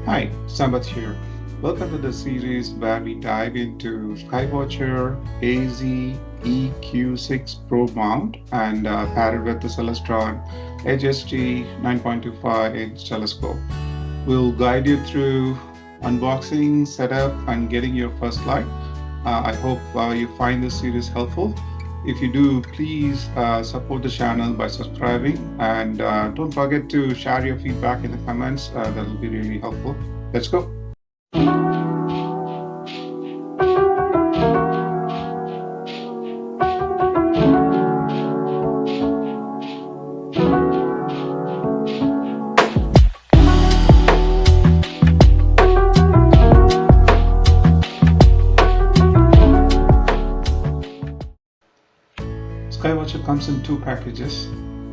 Hi, Sambat here. Welcome to the series where we dive into Skywatcher AZ-EQ6 Pro mount and pair it with the Celestron EdgeHD 9.25-inch telescope. We'll guide you through unboxing, setup, and getting your first light. I hope you find this series helpful. If you do, please support the channel by subscribing and don't forget to share your feedback in the comments. That will be really helpful. Let's go. Skywatcher comes in two packages.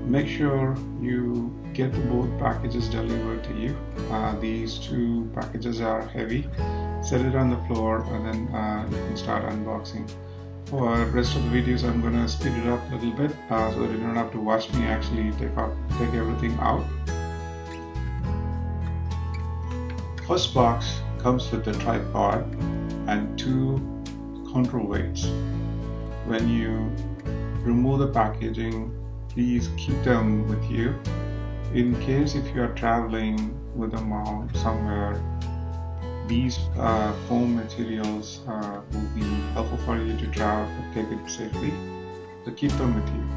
Make sure you get both packages delivered to you. These two packages are heavy. Set it on the floor and then you can start unboxing. For the rest of the videos, I'm going to speed it up a little bit so that you don't have to watch me actually take everything out. First box comes with the tripod and two counterweights. When you remove the packaging, please keep them with you. In case if you are traveling with a mount somewhere, these foam materials will be helpful for you to travel and take it safely. So keep them with you.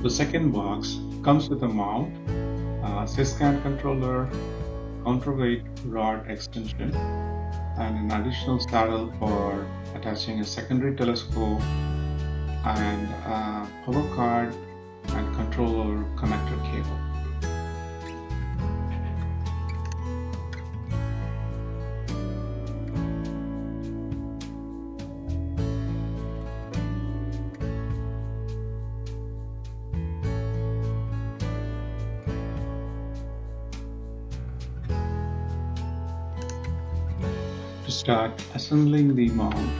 The second box comes with a mount, scan controller, counterweight rod extension, and an additional saddle for attaching a secondary telescope, and a power card and controller connector cable. To start assembling the mount,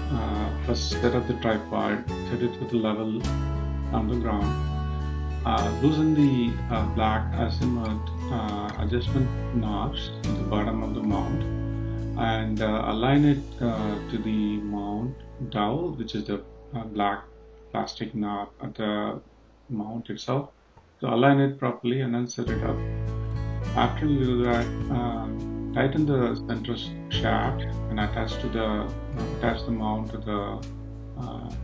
first set up the tripod, set it to the level on the ground. Loosen the black azimuth adjustment knobs at the bottom of the mount and align it to the mount dowel, which is the black plastic knob at the mount itself. So align it properly and then set it up. After you do that, tighten the center shaft and attach the mount to the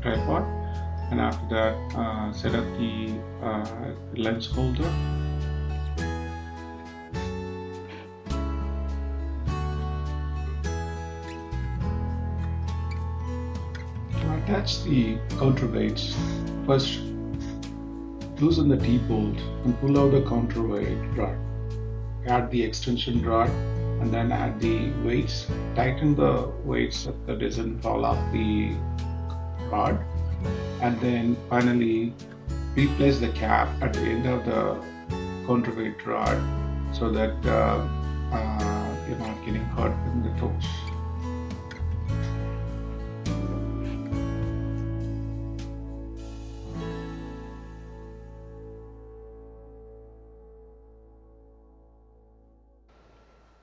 tripod, and after that set up the lens holder. To attach the counterweights, first loosen the T-bolt and pull out the counterweight rod. Add the extension rod and then add the weights. Tighten the weights so that it doesn't fall off the rod, and then finally replace the cap at the end of the counterweight rod so that you're not getting hurt in the toes.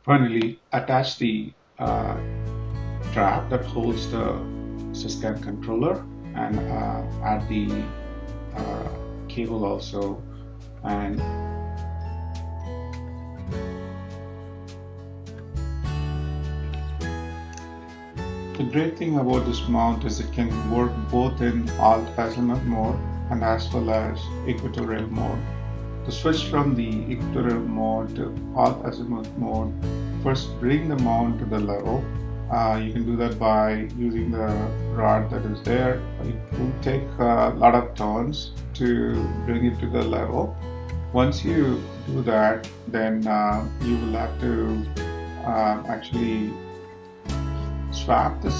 Finally, attach the strap that holds the scan controller and add the cable also. And the great thing about this mount is it can work both in alt azimuth mode and as well as equatorial mode. To switch from the equatorial mode to alt azimuth mode, first bring the mount to the level. You can do that by using the rod that is there. It will take a lot of turns to bring it to the level. Once you do that, then you will have to actually swap the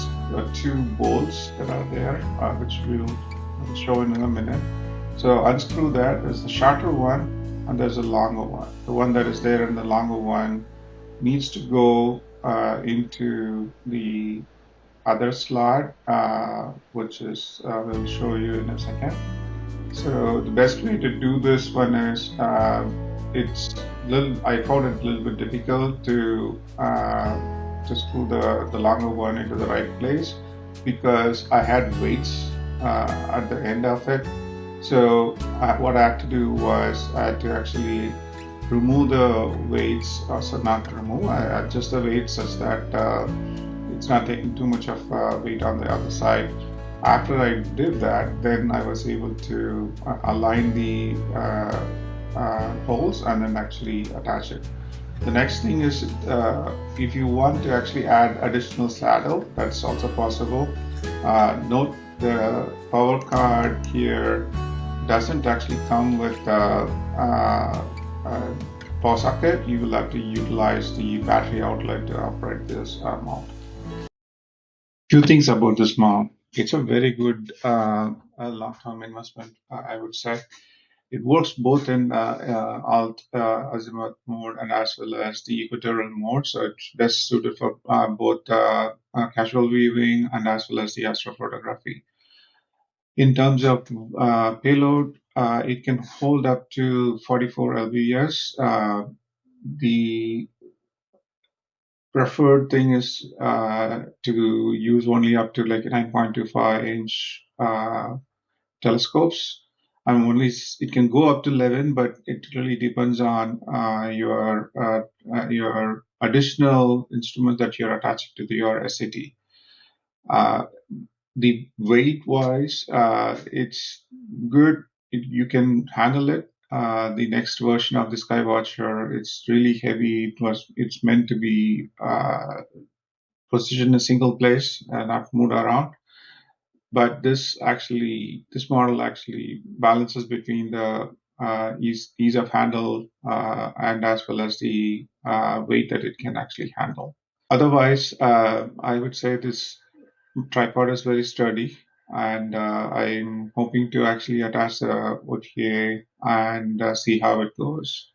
two bolts that are there, which we'll show in a minute. So unscrew that. There's the shorter one and there's a longer one. The one that is there in the longer one needs to go into the other slot, which is we'll show you in a second. So the best way to do this one is I found it a little bit difficult to screw the longer one into the right place because I had weights at the end of it. So what I had to do was I had to actually remove the weights, so not remove, I adjust the weights such that it's not taking too much of weight on the other side. After I did that, then I was able to align the holes and then actually attach it. The next thing is if you want to actually add additional saddle, that's also possible. Note the power card here doesn't actually come with power socket. You will have to utilize the battery outlet to operate this mount. Few things about this mount. It's a very good long-term investment, I would say. It works both in alt azimuth mode and as well as the equatorial mode, so it's best suited for both casual viewing and as well as the astrophotography. In terms of payload, it can hold up to 44 lbs. The preferred thing is to use only up to like 9.25-inch telescopes. It can go up to 11, but it really depends on your additional instrument that you're attaching to your SAT. The weight wise, it's good. You can handle it. The next version of the Skywatcher, it's really heavy. It's meant to be positioned in a single place and not moved around. But this model actually balances between the ease of handle and as well as the weight that it can actually handle. Otherwise, I would say this tripod is very sturdy, and I'm hoping to actually attach the OTA and see how it goes.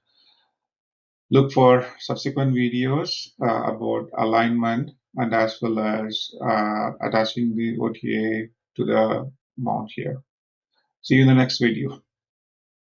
Look for subsequent videos about alignment and as well as attaching the OTA to the mount here. See you in the next video.